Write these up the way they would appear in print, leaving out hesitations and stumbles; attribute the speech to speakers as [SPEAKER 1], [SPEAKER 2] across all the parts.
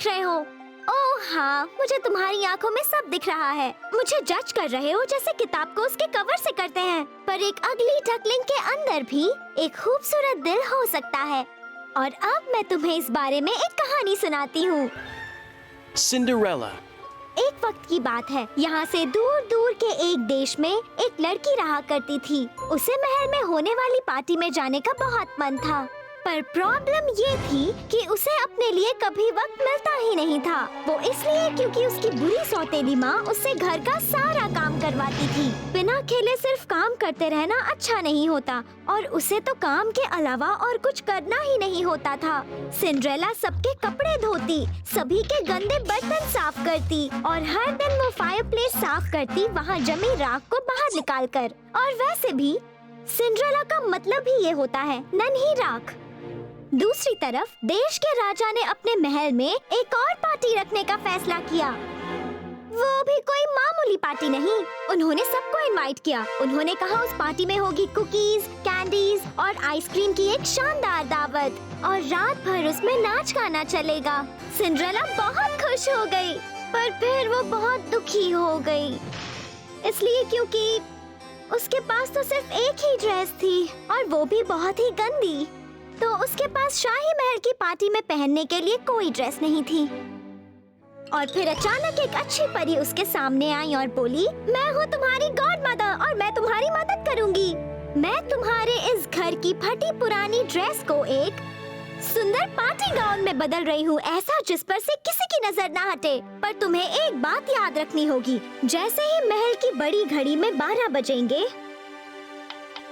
[SPEAKER 1] देख रहे हो? ओह हाँ, मुझे तुम्हारी आंखों में सब दिख रहा है। मुझे जज कर रहे हो जैसे किताब को उसके कवर से करते हैं। पर एक अगली डकलिंग के अंदर भी एक खूबसूरत दिल हो सकता है। और अब मैं तुम्हें इस बारे में एक कहानी सुनाती हूँ।
[SPEAKER 2] Cinderella.
[SPEAKER 1] एक वक्त की बात है, यहाँ से दूर दूर के एक देश में एक लड़की रहा करती थी। उसे महल में होने वाली पार्टी में जाने का बहुत मन था, पर प्रॉब्लम ये थी कि उसे अपने लिए कभी वक्त मिलता ही नहीं था। वो इसलिए क्योंकि उसकी बुरी सौतेली माँ उससे घर का सारा काम करवाती थी। बिना खेले सिर्फ काम करते रहना अच्छा नहीं होता, और उसे तो काम के अलावा और कुछ करना ही नहीं होता था। सिंड्रेला सबके कपड़े धोती, सभी के गंदे बर्तन साफ करती, और हर दिन वो फायरप्लेस साफ करती, वहाँ जमी राख को बाहर निकाल कर। और वैसे भी सिंड्रेला का मतलब ही ये होता है, नन्ही राख। दूसरी तरफ देश के राजा ने अपने महल में एक और पार्टी रखने का फैसला किया। वो भी कोई मामूली पार्टी नहीं, उन्होंने सबको इनवाइट किया। उन्होंने कहा उस पार्टी में होगी कुकीज, कैंडीज और आइसक्रीम की एक शानदार दावत, और रात भर उसमें नाच गाना चलेगा। सिंड्रेला बहुत खुश हो गई, पर फिर वो बहुत दुखी हो गई, इसलिए क्योंकि उसके पास तो सिर्फ एक ही ड्रेस थी, और वो भी बहुत ही गंदी। तो उसके पास शाही महल की पार्टी में पहनने के लिए कोई ड्रेस नहीं थी। और फिर अचानक एक अच्छी परी उसके सामने आई और बोली, मैं हूँ तुम्हारी गॉड मदर और मैं तुम्हारी मदद करूँगी। मैं तुम्हारे इस घर की फटी पुरानी ड्रेस को एक सुंदर पार्टी गाउन में बदल रही हूँ, ऐसा जिस पर से किसी की नजर ना हटे। पर तुम्हें एक बात याद रखनी होगी, जैसे ही महल की बड़ी घड़ी में 12 बजेंगे,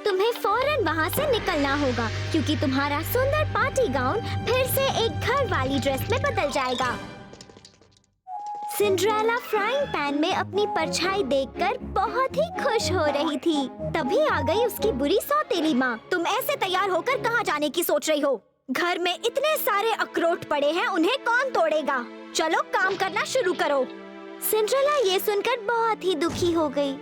[SPEAKER 1] तुम्हें फौरन वहाँ से निकलना होगा, क्योंकि तुम्हारा सुंदर पार्टी गाउन फिर से एक घर वाली ड्रेस में बदल जाएगा। सिंड्रेला फ्राइंग पैन में अपनी परछाई देखकर बहुत ही खुश हो रही थी। तभी आ गई उसकी बुरी सौतेली माँ। तुम ऐसे तैयार होकर कहाँ जाने की सोच रही हो? घर में इतने सारे अखरोट पड़े हैं, उन्हें कौन तोड़ेगा? चलो काम करना शुरू करो। सिंड्रेला ये सुनकर बहुत ही दुखी हो गई।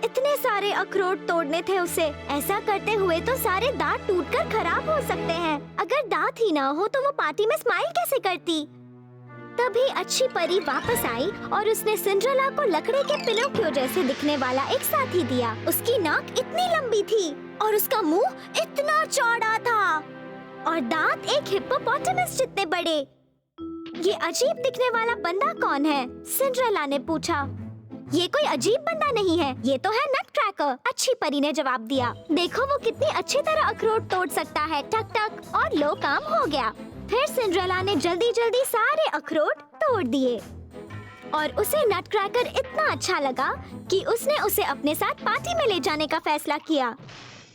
[SPEAKER 1] इतने सारे अखरोट तोड़ने थे उसे। ऐसा करते हुए तो सारे दांत टूटकर खराब हो सकते हैं। अगर दांत ही ना हो तो वो पार्टी में स्माइल कैसे करती? तभी अच्छी परी वापस आई और उसने सिंड्रेला को लकड़े के पिनोकियो जैसे दिखने वाला एक साथी दिया। उसकी नाक इतनी लंबी थी और उसका मुंह इतना चौड़ा था, और दांत एक हिप्पोपोटामस जितने बड़े। ये अजीब दिखने वाला बंदा कौन है? सिंड्रेला ने पूछा। ये कोई अजीब बंदा नहीं है, ये तो है नटक्रैकर, अच्छी परी ने जवाब दिया। देखो वो कितनी अच्छी तरह अखरोट तोड़ सकता है। टक टक, और लो, काम हो गया। फिर सिंड्रेला ने जल्दी जल्दी सारे अखरोट तोड़ दिए, और उसे नटक्रैकर इतना अच्छा लगा कि उसने उसे अपने साथ पार्टी में ले जाने का फैसला किया।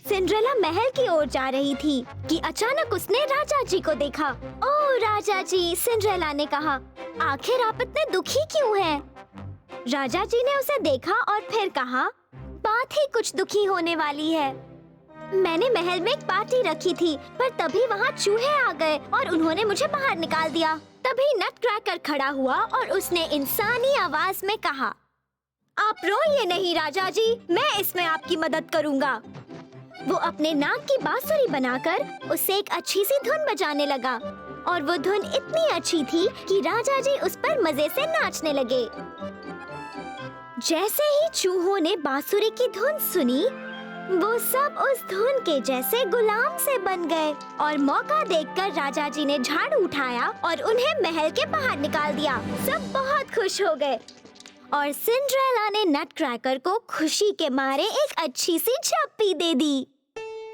[SPEAKER 1] सिंड्रेला महल की ओर जा रही थी कि अचानक उसने राजा जी को देखा। ओह राजा जी, सिंड्रेला ने कहा, आखिर आप इतने दुखी क्यों हैं? राजा जी ने उसे देखा और फिर कहा, बात ही कुछ दुखी होने वाली है। मैंने महल में एक पार्टी रखी थी, पर तभी वहाँ चूहे आ गए और उन्होंने मुझे बाहर निकाल दिया। तभी नटक्रैकर खड़ा हुआ और उसने इंसानी आवाज में कहा, आप रोइए नहीं राजा जी, मैं इसमें आपकी मदद करूँगा। वो अपने नाक की बांसुरी बनाकर उससे एक अच्छी सी धुन बजाने लगा, और वो धुन इतनी अच्छी थी कि राजा जी उस पर मजे से नाचने लगे। जैसे ही चूहों ने बांसुरी की धुन सुनी, वो सब उस धुन के जैसे गुलाम से बन गए, और मौका देखकर राजा जी ने झाड़ू उठाया और उन्हें महल के बाहर निकाल दिया। सब बहुत खुश हो गए, और सिंड्रेला ने नटक्रैकर को खुशी के मारे एक अच्छी सी झप्पी दे दी।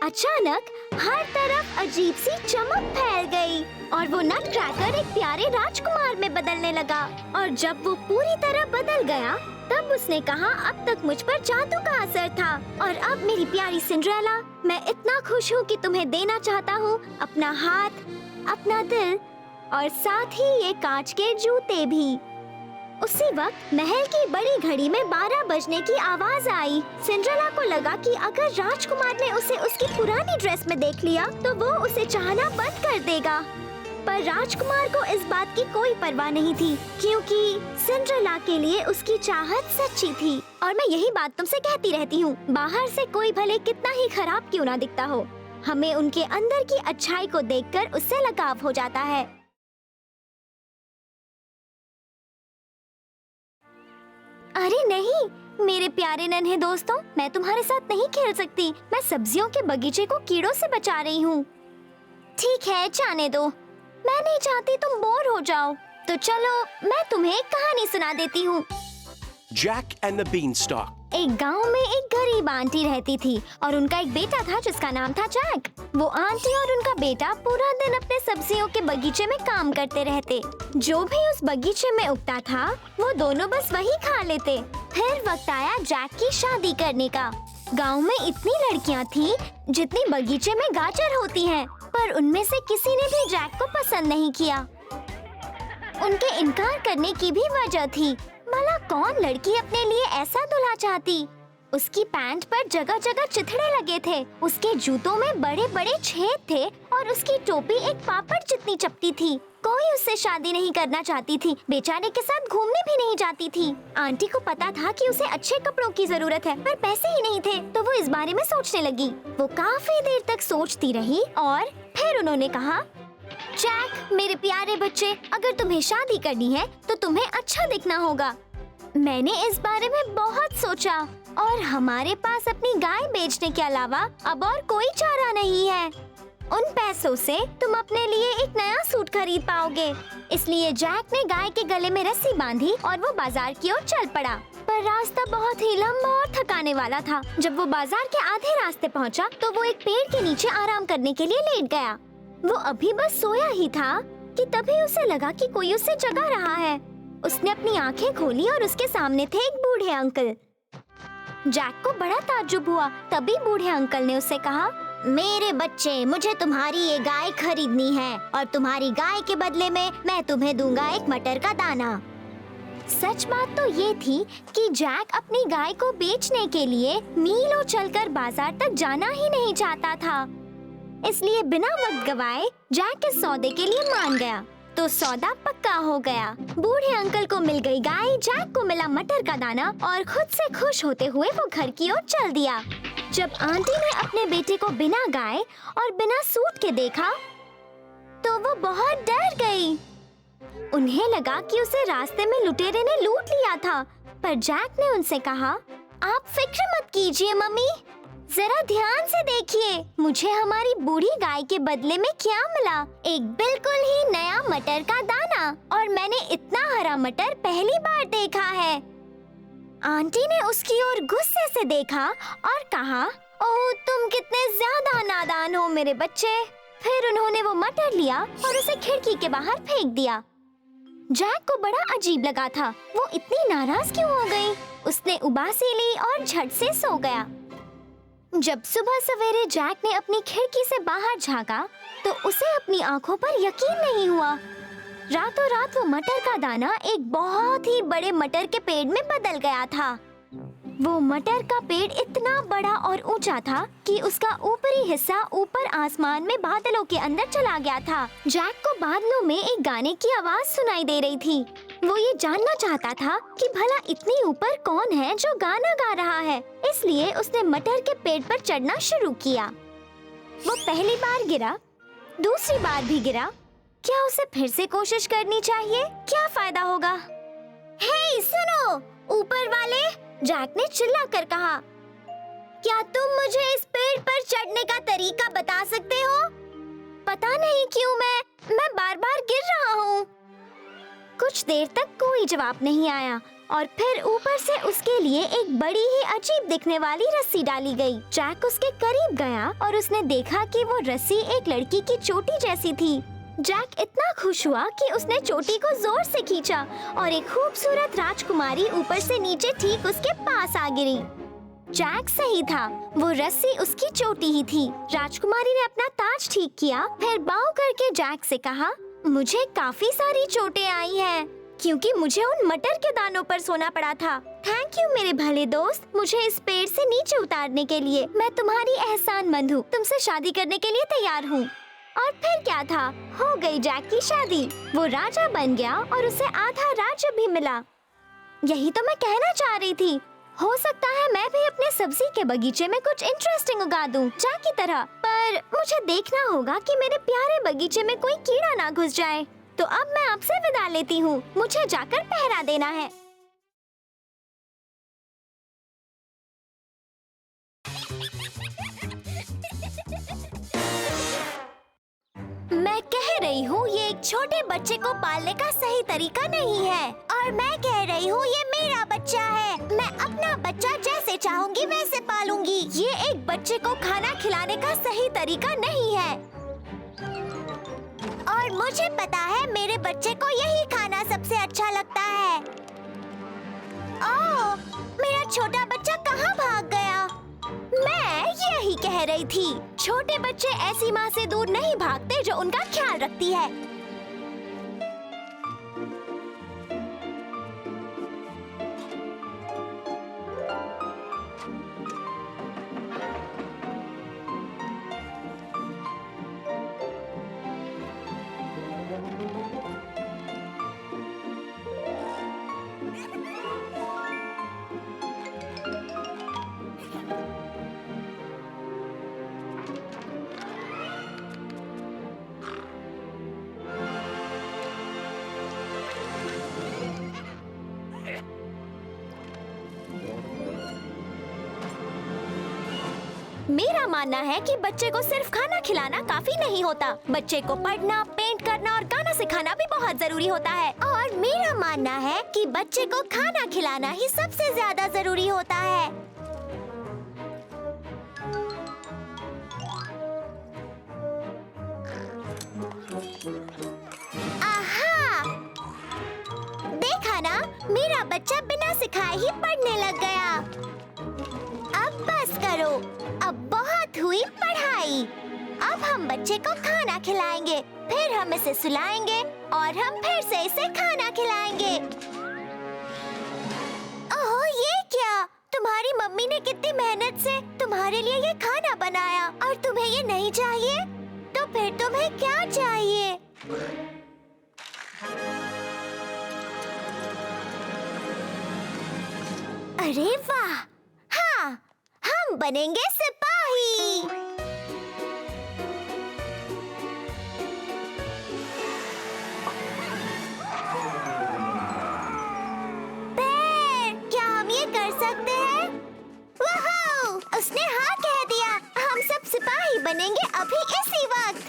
[SPEAKER 1] अचानक हर तरफ अजीब सी चमक फैल गई, और वो नटक्रैकर एक प्यारे राजकुमार में बदलने लगा। और जब वो पूरी तरह बदल गया, तब उसने कहा, अब तक मुझ पर जादू का असर था, और अब मेरी प्यारी सिंड्रेला, मैं इतना खुश हूँ कि तुम्हें देना चाहता हूँ अपना हाथ, अपना दिल, और साथ ही ये कांच के जूते भी। उसी वक्त महल की बड़ी घड़ी में 12 बजने की आवाज आई। सिंड्रेला को लगा कि अगर राजकुमार ने उसे उसकी पुरानी ड्रेस में देख लिया तो वो उसे चाहना बंद कर देगा। पर राजकुमार को इस बात की कोई परवाह नहीं थी, क्योंकि सिंड्रेला के लिए उसकी चाहत सच्ची थी। और मैं यही बात तुमसे कहती रहती हूँ, बाहर से कोई भले कितना ही खराब क्यों ना दिखता हो, हमें उनके अंदर की अच्छाई को देखकर उससे लगाव हो जाता है। अरे नहीं मेरे प्यारे नन्हे दोस्तों, मैं तुम्हारे साथ नहीं खेल सकती। मैं सब्जियों के बगीचे को कीड़ों से बचा रही हूँ। ठीक है, जाने दो। मैं नहीं चाहती तुम बोर हो जाओ। तो चलो मैं तुम्हें एक कहानी सुना देती हूँ।
[SPEAKER 2] Jack and the Beanstalk.
[SPEAKER 1] एक गांव में एक गरीब आंटी रहती थी और उनका एक बेटा था जिसका नाम था जैक। वो आंटी और उनका बेटा पूरा दिन अपने सब्जियों के बगीचे में काम करते रहते। जो भी उस बगीचे में उगता था वो दोनों बस वही खा लेते। फिर वक्त आया जैक की शादी करने का। गांव में इतनी लड़कियां थी जितनी बगीचे में गाजर होती हैं, पर उनमें से किसी ने भी जैक को पसंद नहीं किया। उनके इनकार करने की भी वजह थी। भला कौन लड़की अपने लिए ऐसा दूल्हा चाहती? उसकी पैंट पर जगह जगह चिथड़े लगे थे, उसके जूतों में बड़े बड़े छेद थे और उसकी टोपी एक पापड़ जितनी चपटी थी। कोई उससे शादी नहीं करना चाहती थी, बेचारे के साथ घूमने भी नहीं जाती थी। आंटी को पता था कि उसे अच्छे कपड़ों की जरूरत है, पर पैसे ही नहीं थे, तो वो इस बारे में सोचने लगी। वो काफी देर तक सोचती रही और फिर उन्होंने कहा, जैक मेरे प्यारे बच्चे, अगर तुम्हें शादी करनी है तो तुम्हें अच्छा दिखना होगा। मैंने इस बारे में बहुत सोचा और हमारे पास अपनी गाय बेचने के अलावा अब और कोई चारा नहीं है। उन पैसों से तुम अपने लिए एक नया सूट खरीद पाओगे। इसलिए जैक ने गाय के गले में रस्सी बांधी और वो बाजार की ओर चल पड़ा। पर रास्ता बहुत ही लंबा और थकाने वाला था। जब वो बाजार के आधे रास्ते पहुंचा, तो वो एक पेड़ के नीचे आराम करने के लिए लेट गया। वो अभी बस सोया ही था कि तभी उसे लगा कि कोई उसे जगा रहा है। उसने अपनी आंखें खोली और उसके सामने थे एक बूढ़े अंकल। जैक को बड़ा ताज्जुब हुआ। तभी बूढ़े अंकल ने उससे कहा, मेरे बच्चे, मुझे तुम्हारी ये गाय खरीदनी है और तुम्हारी गाय के बदले में मैं तुम्हें दूंगा एक मटर का दाना। सच बात तो ये थी कि जैक अपनी गाय को बेचने के लिए मीलों चलकर बाजार तक जाना ही नहीं चाहता था। इसलिए बिना वक्त गवाए जैक इस सौदे के लिए मान गया। तो सौदा पक्का हो गया। बूढ़े अंकल को मिल गई गाय, जैक को मिला मटर का दाना और खुद से खुश होते हुए वो घर की ओर चल दिया। जब आंटी ने अपने बेटे को बिना गाय और बिना सूट के देखा तो वो बहुत डर गई। उन्हें लगा कि उसे रास्ते में लुटेरे ने लूट लिया था। पर जैक ने उनसे कहा, आप फिक्र मत कीजिए मम्मी, जरा ध्यान से देखिए, मुझे हमारी बूढ़ी गाय के बदले में क्या मिला? एक बिल्कुल ही नया मटर का दाना, और मैंने इतना हरा मटर पहली बार देखा है। आंटी ने उसकी ओर गुस्से से देखा और कहा, ओह तुम कितने ज्यादा नादान हो मेरे बच्चे। फिर उन्होंने वो मटर लिया और उसे खिड़की के बाहर फेंक दिया। जैक को बड़ा अजीब लगा था। वो इतनी नाराज क्यों हो गई? उसने उबासी ली और झट से सो गया। जब सुबह सवेरे जैक ने अपनी खिड़की से बाहर झांका तो उसे अपनी आंखों पर यकीन नहीं हुआ। रातों रात वो मटर का दाना एक बहुत ही बड़े मटर के पेड़ में बदल गया था। वो मटर का पेड़ इतना बड़ा और ऊंचा था कि उसका ऊपरी हिस्सा ऊपर आसमान में बादलों के अंदर चला गया था। जैक को बादलों में एक गाने की आवाज सुनाई दे रही थी। वो ये जानना चाहता था कि भला इतनी ऊपर कौन है जो गाना गा रहा है। इसलिए उसने मटर के पेड़ पर चढ़ना शुरू किया। वो पहली बार गिरा, दूसरी बार भी गिरा। क्या उसे फिर से कोशिश करनी चाहिए? क्या फायदा होगा? हे सुनो, ऊपर वाले, जैक ने चिल्ला कर कहा, क्या तुम मुझे इस पेड़ पर चढ़ने का तरीका बता सकते हो? पता नहीं क्यों मैं बार बार गिर रहा हूँ। कुछ देर तक कोई जवाब नहीं आया और फिर ऊपर से उसके लिए एक बड़ी ही अजीब दिखने वाली रस्सी डाली गई। जैक उसके करीब गया और उसने देखा कि वो रस्सी एक लड़की की चोटी जैसी थी। जैक इतना खुश हुआ कि उसने चोटी को जोर से खींचा और एक खूबसूरत राजकुमारी ऊपर से नीचे ठीक उसके पास आ गिरी। जैक सही था, वो रस्सी उसकी चोटी ही थी। राजकुमारी ने अपना ताज ठीक किया, फिर बाव करके जैक से कहा, मुझे काफी सारी चोटें आई हैं, क्योंकि मुझे उन मटर के दानों पर सोना पड़ा था। थैंक यू मेरे भले दोस्त, मुझे इस पेड़ से नीचे उतारने के लिए। मैं तुम्हारी एहसानमंद हूँ, तुमसे शादी करने के लिए तैयार हूँ। और फिर क्या था, हो गई जैक की शादी। वो राजा बन गया और उसे आधा राज्य भी मिला। यही तो मैं कहना चाह रही थी। हो सकता है मैं भी अपने सब्जी के बगीचे में कुछ इंटरेस्टिंग उगा दूं, जैक की तरह। पर मुझे देखना होगा कि मेरे प्यारे बगीचे में कोई कीड़ा ना घुस जाए। तो अब मैं आपसे विदा लेती हूँ, मुझे जाकर पहरा देना है। मैं कह रही हूँ ये एक छोटे बच्चे को पालने का सही तरीका नहीं है। और मैं कह रही हूँ ये मेरा बच्चा है। मैं अपना बच्चा जैसे चाहूंगी वैसे पालूंगी। ये एक बच्चे को खाना खिलाने का सही तरीका नहीं है। और मुझे पता है मेरे बच्चे को यही खाना सबसे अच्छा लगता है। ओह, मेरा छोटा बच्चा कहाँ भाग गया? मैं यही कह रही थी, छोटे बच्चे ऐसी माँ से दूर नहीं भागते जो उनका ख्याल रखती है। मेरा मानना है कि बच्चे को सिर्फ खाना खिलाना काफी नहीं होता। बच्चे को पढ़ना, पेंट करना और गाना सिखाना भी बहुत जरूरी होता है। और मेरा मानना है कि बच्चे को खाना खिलाना ही सबसे ज्यादा जरूरी होता है। आहा! देखा ना, मेरा बच्चा बिना सिखाए ही पढ़ने लग गया। अब बस करो, अब बहुत हुई पढ़ाई। अब हम बच्चे को खाना खिलाएंगे, फिर हम इसे सुलाएंगे और हम फिर से इसे खाना खिलाएंगे। ओह, ये क्या? तुम्हारी मम्मी ने कितनी मेहनत से तुम्हारे लिए ये खाना बनाया और तुम्हें ये नहीं चाहिए? तो फिर तुम्हें क्या चाहिए? अरे वाह! हाँ, हम बनेंगे सिपाही। बेर, क्या हम ये कर सकते हैं? वाह! उसने हाँ कह दिया। हम सब सिपाही बनेंगे अभी इसी वक्त।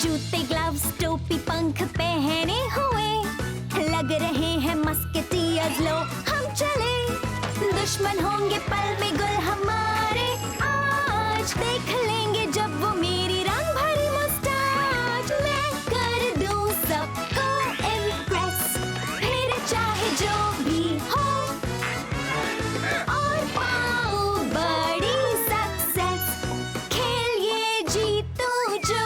[SPEAKER 1] जूते, ग्लव्स, टोपी, पंख पहने हुए लग रहे हैं मस्केटियर्स। लो हम चले, दुश्मन होंगे पल में गुल हमारे। आज देख लेंगे जब वो मेरी रंग भरी मुस्कान। मैं कर दूं सबको इम्प्रेस, फिर चाहे जो भी हो, और पाऊं बड़ी सक्सेस। खेल ये जीतूं जो।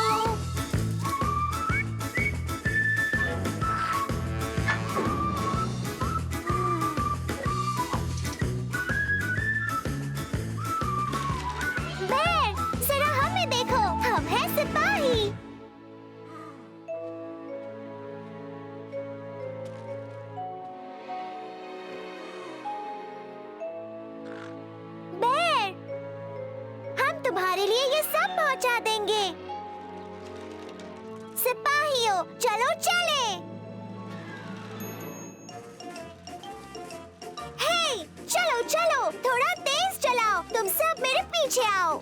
[SPEAKER 1] तुम्हारे लिए ये सब पहुंचा देंगे। सिपाहियों, चलो चले। हे, चलो चलो, थोड़ा तेज चलाओ। तुम सब मेरे पीछे आओ।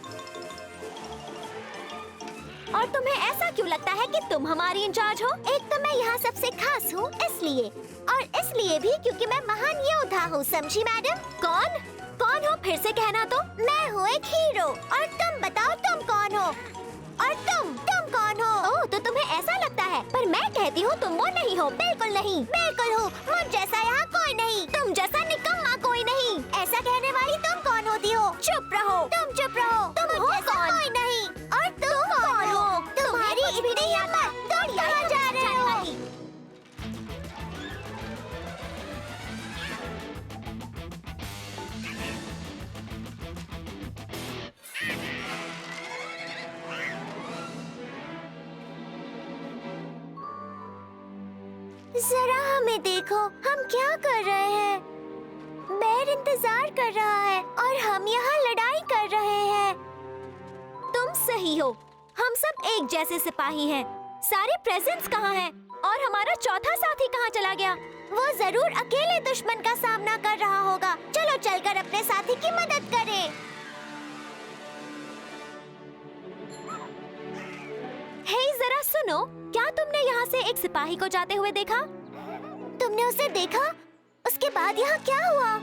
[SPEAKER 1] और तुम्हें ऐसा क्यों लगता है कि तुम हमारी इंचार्ज हो? एक तो मैं यहाँ सबसे खास हूँ इसलिए, और इसलिए भी क्योंकि मैं महान योद्धा हूँ, समझी मैडम? कौन हो? फिर से कहना तो। मैं हूँ एक हीरो, और तुम बताओ तुम कौन हो? और तुम कौन हो? ओह, तो तुम्हें ऐसा लगता है, पर मैं कहती हूँ तुम वो नहीं हो। बिल्कुल नहीं, बिल्कुल हूँ। मुझ जैसा यहाँ कोई नहीं, तुम जैसा निकम्मा कोई नहीं। ऐसा कहने वाली तुम कौन होती हो? चुप रहो, तुम चुप रहो। तुम हो कौन? कोई नहीं। और तुम कौन हो? तुम्हारी इतनी हिम्मत, तुम कहाँ जा रहे हो? जरा हमें देखो, हम क्या कर रहे हैं। बेर इंतजार कर रहा है और हम यहाँ लड़ाई कर रहे हैं। तुम सही हो, हम सब एक जैसे सिपाही हैं। सारे प्रेजेंट्स कहाँ हैं? और हमारा चौथा साथी कहाँ चला गया? वो जरूर अकेले दुश्मन का सामना कर रहा होगा। चलो चलकर अपने साथी की मदद करें। हे, जरा सुनो, क्या तुमने यहाँ से एक सिपाही को जाते हुए देखा? तुमने उसे देखा? उसके बाद यहाँ क्या हुआ?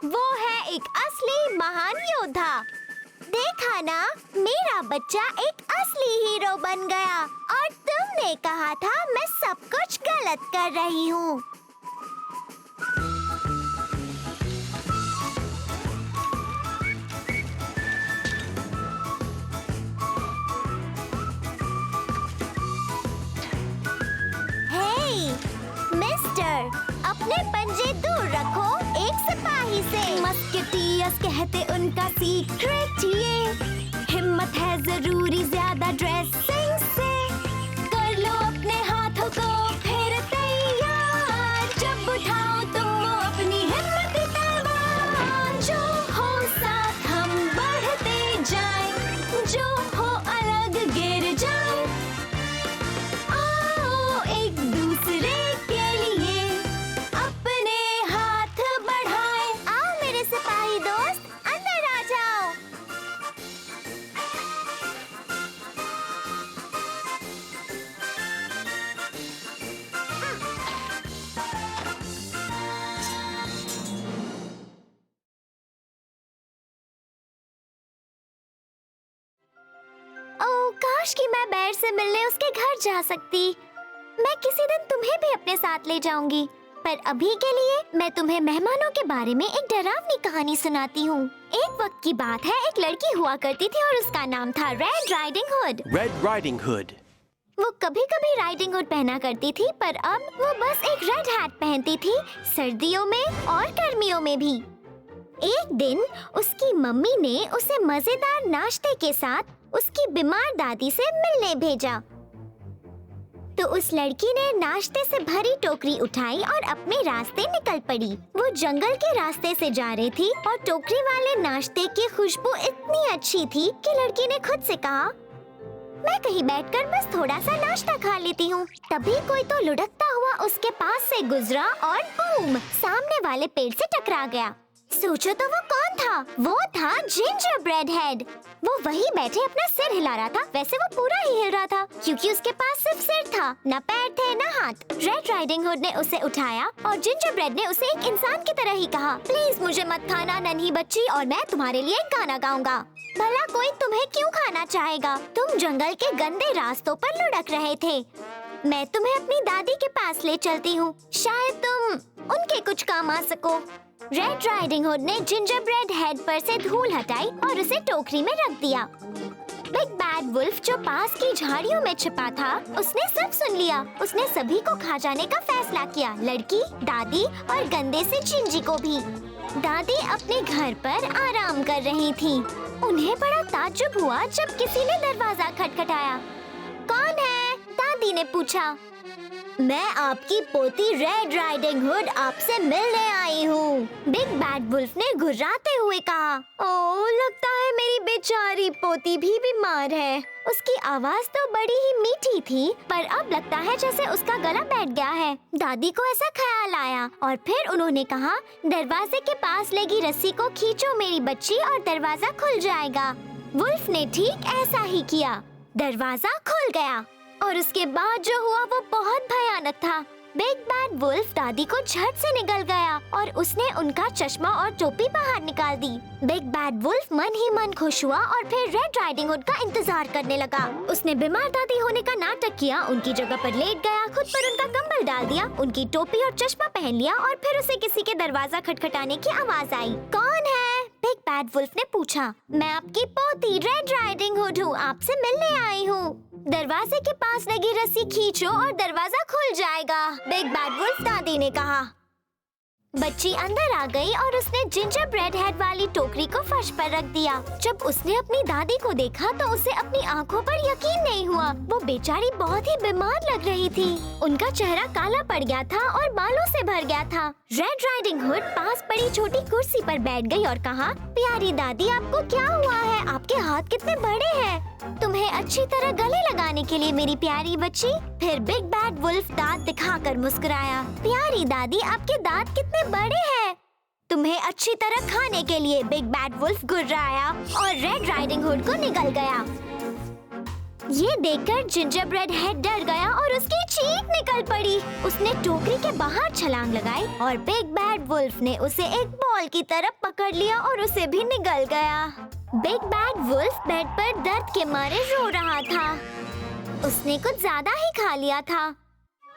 [SPEAKER 1] वो है एक असली महान योद्धा। देखा ना, मेरा बच्चा एक असली हीरो बन गया। और तुमने कहा था मैं सब कुछ गलत कर रही हूँ। मिस्टर, अपने पंजे दूर रखो एक सिपाही से। मस्केटियर्स कहते उनका सीक्रेट ये, हिम्मत है जरूरी ज्यादा ड्रेसिंग से। कर लो अपने हाथों को फिर तैयार, जब उठाओ तुम वो अपनी हिम्मत तलवार। जो हो साथ हम बढ़ते जाएं, जो हो अलग गिर जाएं। आओ एक दूसरे काश कि मैं बेर से मिलने उसके घर जा सकती। मैं किसी दिन तुम्हें भी अपने साथ ले जाऊंगी, पर अभी के लिए मैं तुम्हें मेहमानों के बारे में एक डरावनी कहानी सुनाती हूँ। एक वक्त की बात है, एक लड़की हुआ करती थी और उसका नाम था red riding hood.
[SPEAKER 2] Red Riding Hood.
[SPEAKER 1] वो कभी-कभी राइडिंग हुड पहना करती थी, पर अब वो बस एक रेड हैट पहनती थी, सर्दियों में और गर्मियों में भी। एक दिन उसकी मम्मी ने उसे मजेदार नाश्ते के साथ उसकी बीमार दादी से मिलने भेजा। तो उस लड़की ने नाश्ते से भरी टोकरी उठाई और अपने रास्ते निकल पड़ी। वो जंगल के रास्ते से जा रही थी और टोकरी वाले नाश्ते की खुशबू इतनी अच्छी थी कि लड़की ने खुद से कहा, मैं कहीं बैठकर बस थोड़ा सा नाश्ता खा लेती हूँ। तभी कोई तो लुढ़कता हुआ उसके पास से गुजरा और बूम, सामने वाले पेड़ से टकरा गया। सोचो तो वो कौन था? वो था जिंजर ब्रेड हेड। वो वहीं बैठे अपना सिर हिला रहा था। वैसे वो पूरा ही हिल रहा था क्योंकि उसके पास सिर्फ सिर था, न पैर थे न हाथ। रेड राइडिंग हुड ने उसे उठाया और जिंजर ब्रेड ने उसे एक इंसान की तरह ही कहा, प्लीज मुझे मत खाना नन्ही बच्ची, और मैं तुम्हारे लिए एक गाना गाऊंगा। भला कोई तुम्हें क्यों खाना चाहेगा? तुम जंगल के गंदे रास्तों पर लुढ़क रहे थे। मैं तुम्हें अपनी दादी के पास ले चलती हूँ, शायद तुम उनके कुछ काम आ सको। रेड राइडिंग हुड ने जिंजर ब्रेड हेड पर से धूल हटाई और उसे टोकरी में रख दिया। बिग बैड वुल्फ जो पास की झाड़ियों में छिपा था, उसने सब सुन लिया। उसने सभी को खा जाने का फैसला किया, लड़की, दादी और गंदे से जिंजी को भी। दादी अपने घर पर आराम कर रही थी। उन्हें बड़ा ताज्जुब हुआ जब किसी ने दरवाजा खटखटाया। कौन है? दादी ने पूछा। मैं आपकी पोती रेड राइडिंग हुड आपसे मिलने आई हूँ, बिग बैड वुल्फ ने घुर्राते हुए कहा। ओह, लगता है मेरी बेचारी पोती भी बीमार है। उसकी आवाज तो बड़ी ही मीठी थी, पर अब लगता है जैसे उसका गला बैठ गया है। दादी को ऐसा ख्याल आया और फिर उन्होंने कहा, दरवाजे के पास लगी रस्सी को खींचो मेरी बच्ची और दरवाजा खुल जाएगा। वुल्फ ने ठीक ऐसा ही किया। दरवाजा खुल गया और उसके बाद जो हुआ वो बहुत भयानक था। बिग बैड वुल्फ दादी को झट से निगल गया और और उसने उनका चश्मा और टोपी बाहर निकाल दी। बिग बैड वुल्फ मन ही मन खुश हुआ और फिर रेड राइडिंग हुड का इंतजार करने लगा। उसने बीमार दादी होने का नाटक किया, उनकी जगह पर लेट गया, खुद पर उनका कंबल डाल दिया, उनकी टोपी और चश्मा पहन लिया और फिर उसे किसी के दरवाजा खटखटाने की आवाज आई। कौन है? बिग बैड वुल्फ ने पूछा। मैं आपकी पोती रेड राइडिंग हुड हूँ, आपसे मिलने आई हूँ। दरवाजे के पास लगी रस्सी खींचो और दरवाजा खुल जाएगा, बिग बैड वुल्फ दादी ने कहा। बच्ची अंदर आ गई और उसने जिंजर ब्रेड हेड वाली टोकरी को फर्श पर रख दिया। जब उसने अपनी दादी को देखा तो उसे अपनी आंखों पर यकीन नहीं हुआ। वो बेचारी बहुत ही बीमार लग रही थी। उनका चेहरा काला पड़ गया था और बालों से भर गया था। रेड राइडिंग हुड पास पड़ी छोटी कुर्सी पर बैठ गई और कहा, प्यारी दादी, आपको क्या हुआ है? आपके हाथ कितने बड़े हैं। तुम्हें अच्छी तरह गले लगाने के लिए मेरी प्यारी बच्ची। फिर बिग बैड वुल्फ दांत दिखाकर मुस्कुराया। प्यारी दादी, आपके दांत कितने बड़े हैं। तुम्हें अच्छी तरह खाने के लिए, बिग बैड वुल्फ गुर्राया और रेड राइडिंग हुड को निकल गया। ये देखकर जिंजरब्रेड हेड डर गया और उसकी चीख निकल पड़ी। उसने टोकरी के बाहर छलांग लगाई और बिग बैड वुल्फ ने उसे एक बॉल की तरफ पकड़ लिया और उसे भी निगल गया। बिग बैड वुल्फ बेड पर दर्द के मारे रो रहा था। उसने कुछ ज्यादा ही खा लिया था।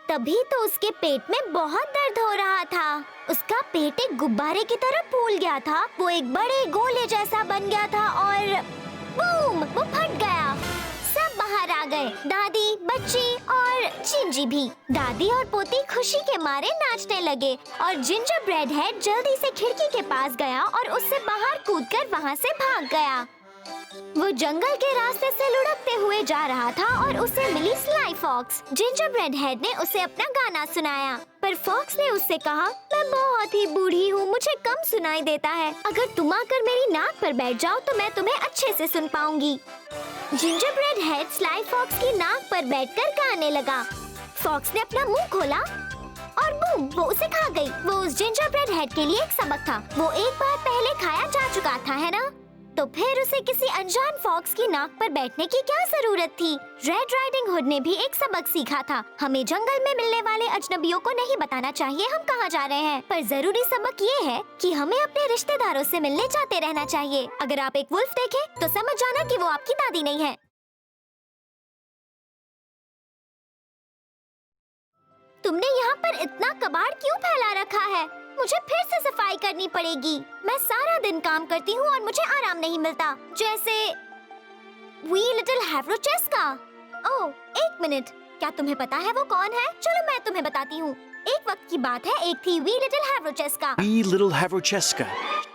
[SPEAKER 1] तभी तो उसके पेट में बहुत दर्द हो रहा था। उसका पेट एक गुब्बारे की तरह फूल गया था। वो एक बड़े गोले जैसा बन गया था और बूम, वो फट गया। सब बाहर आ गए, दादी, बच्ची और जिंजी भी। दादी और पोती खुशी के मारे नाचने लगे और जिंजरब्रेड हेड जल्दी से खिड़की के पास गया और उससे बाहर कूदकर वहाँ से भाग गया। वो जंगल के रास्ते से लुढ़कते हुए जा रहा था और उसे मिली स्लाई फॉक्स। जिंजरब्रेड हेड ने उसे अपना गाना सुनाया, पर फॉक्स ने उससे कहा, मैं बहुत ही बूढ़ी हूँ, मुझे कम सुनाई देता है। अगर तुम आकर मेरी नाक पर बैठ जाओ तो मैं तुम्हें अच्छे से सुन पाऊंगी। जिंजरब्रेड हेड स्लाई फॉक्स की नाक पर बैठकर गाने लगा। फॉक्स ने अपना मुंह खोला और बूम, वो उसे खा गई। वो उस जिंजरब्रेड हेड के लिए एक सबक था। वो एक बार पहले खाया जा चुका था, है ना? तो फिर उसे किसी अनजान फॉक्स की नाक पर बैठने की क्या जरूरत थी? रेड राइडिंग हुड ने भी एक सबक सीखा था। हमें जंगल में मिलने वाले अजनबियों को नहीं बताना चाहिए हम कहाँ जा रहे हैं। पर जरूरी सबक ये है कि हमें अपने रिश्तेदारों से मिलने जाते रहना चाहिए। अगर आप एक वुल्फ देखें तो समझ जाना कि वो आपकी दादी नहीं है। तुमने यहाँ पर इतना कबाड़ क्यों फैला रखा है? मुझे फिर से सफाई करनी पड़ेगी। मैं सारा दिन काम करती हूँ और मुझे आराम नहीं मिलता। जैसे वी लिटिल हैवरोचेस्का। ओह, एक मिनट, क्या तुम्हें पता है वो कौन है? चलो मैं तुम्हें बताती हूँ। एक वक्त की बात है, एक थी wee little Havrocheska.
[SPEAKER 2] Wee little Havrocheska.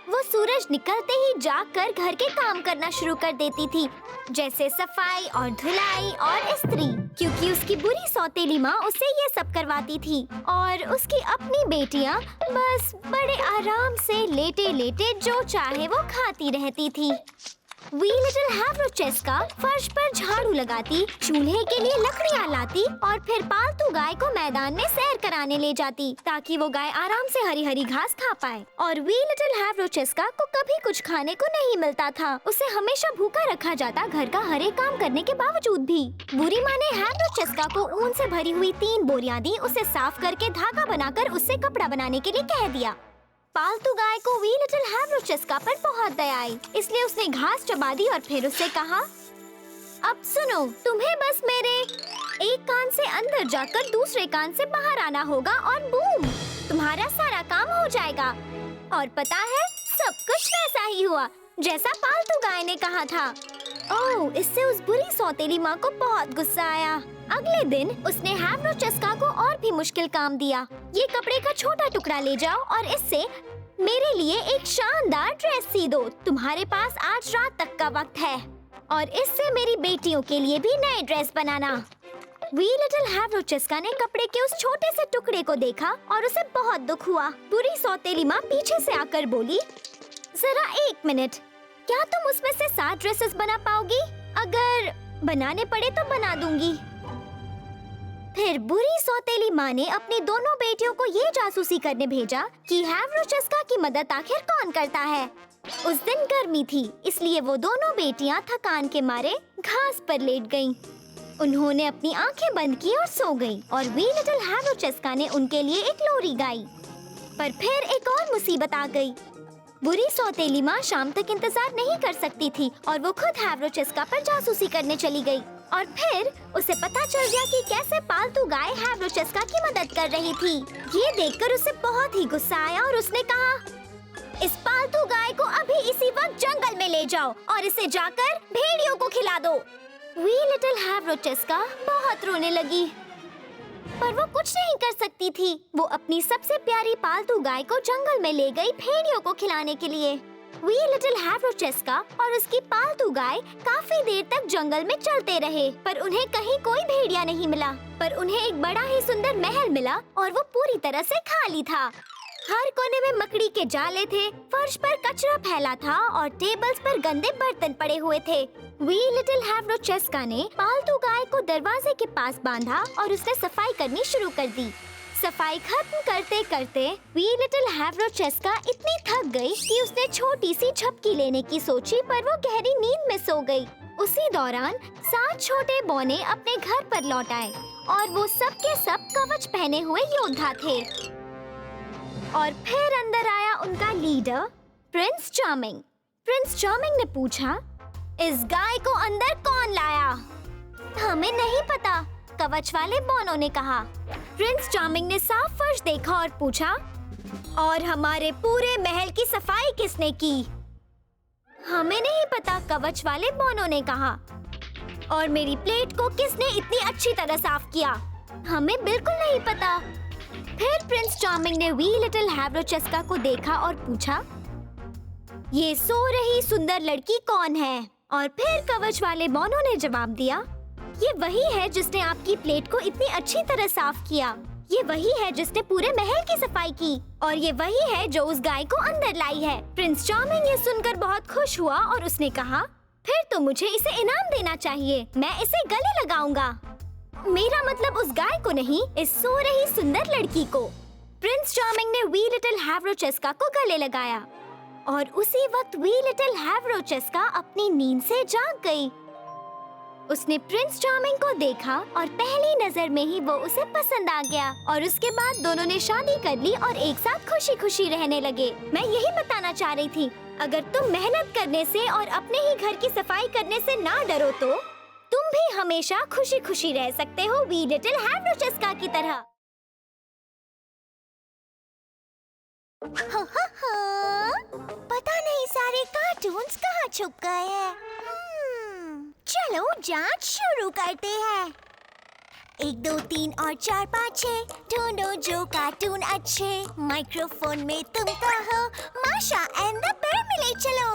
[SPEAKER 1] वो सूरज निकलते ही जागकर घर के काम करना शुरू कर देती थी, जैसे सफाई और धुलाई और इस्त्री, क्योंकि उसकी बुरी सौतेली माँ उसे ये सब करवाती थी। और उसकी अपनी बेटियाँ बस बड़े आराम से लेटे लेटे जो चाहे वो खाती रहती थी। वी लिटिल हैवरोचेस्का फर्श पर झाड़ू लगाती, चूल्हे के लिए लकड़ियाँ लाती और फिर पालतू गाय को मैदान में सैर कराने ले जाती ताकि वो गाय आराम से हरी हरी घास खा पाए। और वी लिटिल हैवरोचेस्का को कभी कुछ खाने को नहीं मिलता था। उसे हमेशा भूखा रखा जाता, घर का हर एक काम करने के बावजूद भी। बुरी माँ ने हैवरोचेस्का को ऊन से भरी हुई 3 बोरियां दी, उसे साफ करके धागा बनाकर उससे कपड़ा बनाने के लिए कह दिया। पालतू गाय को वी लिटिल हैवरोचेस्का पर बहुत दया आई, इसलिए उसने घास चबा दी और फिर उससे कहा, अब सुनो, तुम्हें बस मेरे एक कान से अंदर जाकर दूसरे कान से बाहर आना होगा और बूम, तुम्हारा सारा काम हो जाएगा। और पता है, सब कुछ वैसा ही हुआ जैसा पालतू गाय ने कहा था। ओह, इससे उस बुरी सौतेली माँ को बहुत गुस्सा आया। अगले दिन उसने हैवरोचेस्का को और भी मुश्किल काम दिया। ये कपड़े का छोटा टुकड़ा ले जाओ और इससे मेरे लिए एक शानदार ड्रेस सी दो। तुम्हारे पास आज रात तक का वक्त है। और इससे मेरी बेटियों के लिए भी नए ड्रेस बनाना। वी लिटिल हैवरोचेस्का ने कपड़े के उस छोटे से टुकड़े को देखा और उसे बहुत दुख हुआ। बुरी सौतेली माँ पीछे से आकर बोली, जरा एक मिनट, क्या तुम उसमें से 7 ड्रेसेस बना पाओगी? अगर बनाने पड़े तो बना दूंगी। फिर बुरी सौतेली माँ ने अपनी दोनों बेटियों को ये जासूसी करने भेजा कि हैवरोचेस्का की मदद आखिर कौन करता है। उस दिन गर्मी थी, इसलिए वो दोनों बेटियां थकान के मारे घास पर लेट गईं। उन्होंने अपनी आंखें बंद की और सो गईं और वी लिटिल हैवरोचेस्का ने उनके लिए एक लोरी गाई। पर फिर एक और मुसीबत आ गई। बुरी सौतेली माँ शाम तक इंतजार नहीं कर सकती थी और वो खुद हैवरोचेस्का पर जासूसी करने चली गई। और फिर उसे पता चल गया कि कैसे पालतू गाय हैवरोचेस्का की मदद कर रही थी। ये देखकर उसे बहुत ही गुस्सा आया और उसने कहा, इस पालतू गाय को अभी इसी वक्त जंगल में ले जाओ और इसे जाकर भेड़ियों को खिला दो। वी लिटिल हैवरोचेस्का बहुत रोने लगी, पर वो कुछ नहीं कर सकती थी। वो अपनी सबसे प्यारी पालतू गाय को जंगल में ले गई भेड़ियों को खिलाने के लिए। वी लिटिल हैवरोचेस्का और उसकी पालतू गाय काफी देर तक जंगल में चलते रहे, पर उन्हें कहीं कोई भेड़िया नहीं मिला। पर उन्हें एक बड़ा ही सुंदर महल मिला और वो पूरी तरह से खाली था। हर कोने में मकड़ी के जाले थे, फर्श पर कचरा फैला था और टेबल्स पर गंदे बर्तन पड़े हुए थे। वी लिटिल हैवरोचेस्का ने पालतू गाय को दरवाजे के पास बांधा और उसने सफाई करनी शुरू कर दी। सफाई खत्म करते करते वी लिटिल हैवरोचेस्का इतनी थक गई कि उसने छोटी सी झपकी लेने की सोची, पर वो गहरी नींद में सो गई। उसी दौरान 7 छोटे बौने अपने घर पर लौट आए और वो सब के सब कवच पहने हुए योद्धा थे। और फिर अंदर आया उनका leader Prince charming. Prince charming ने पूछा, इस गाय को अंदर कौन लाया? हमें नहीं पता, कवच वाले बौनों ने कहा। प्रिंस चार्मिंग ने साफ फर्श देखा और पूछा, और हमारे पूरे महल की सफाई किसने की? हमें नहीं पता, कवच वाले बौनों ने कहा। और मेरी प्लेट को किसने इतनी अच्छी तरह साफ किया? हमें बिल्कुल नहीं पता। फिर प्रिंस चार्मिंग ने वी लिटिल हैवरोचेस्का को देखा और पूछा, ये सो रही सुंदर लड़की कौन है? और फिर कवच वाले बौनों ने जवाब दिया, ये वही है जिसने आपकी प्लेट को इतनी अच्छी तरह साफ किया। ये वही है जिसने पूरे महल की सफाई की, और ये वही है जो उस गाय को अंदर लाई है। प्रिंस चार्मिंग ये सुनकर बहुत खुश हुआ और उसने कहा, फिर तो मुझे इसे इनाम देना चाहिए, मैं इसे गले लगाऊंगा। मेरा मतलब उस गाय को नहीं, इस सो रही सुंदर लड़की को। प्रिंस चार्मिंग ने वी लिटिल हैवरोचेस्का को गले लगाया और उसी वक्त वी लिटिल हैवरोचेस्का अपनी नींद से जाग गई। उसने प्रिंस चार्मिंग को देखा और पहली नजर में ही वो उसे पसंद आ गया और उसके बाद दोनों ने शादी कर ली और एक साथ खुशी खुशी रहने लगे। मैं यही बताना चाह रही थी, अगर तुम मेहनत करने से और अपने ही घर की सफाई करने से ना डरो तो तुम भी हमेशा खुशी खुशी रह सकते हो, वी लिटिल हैवरोचेस्का की तरह। पता नहीं सारे कार्टून्स कहाँ छुप गए हैं। चलो जांच शुरू करते हैं। 1 2 3 और 4 5 6 ढूंढो जो कार्टून अच्छे। माइक्रोफोन में तुम कहो माशा एंड द बेयर मिले चलो।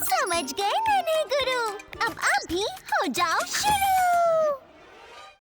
[SPEAKER 1] समझ गए नन्हे गुरु, अब आप भी हो जाओ शुरू।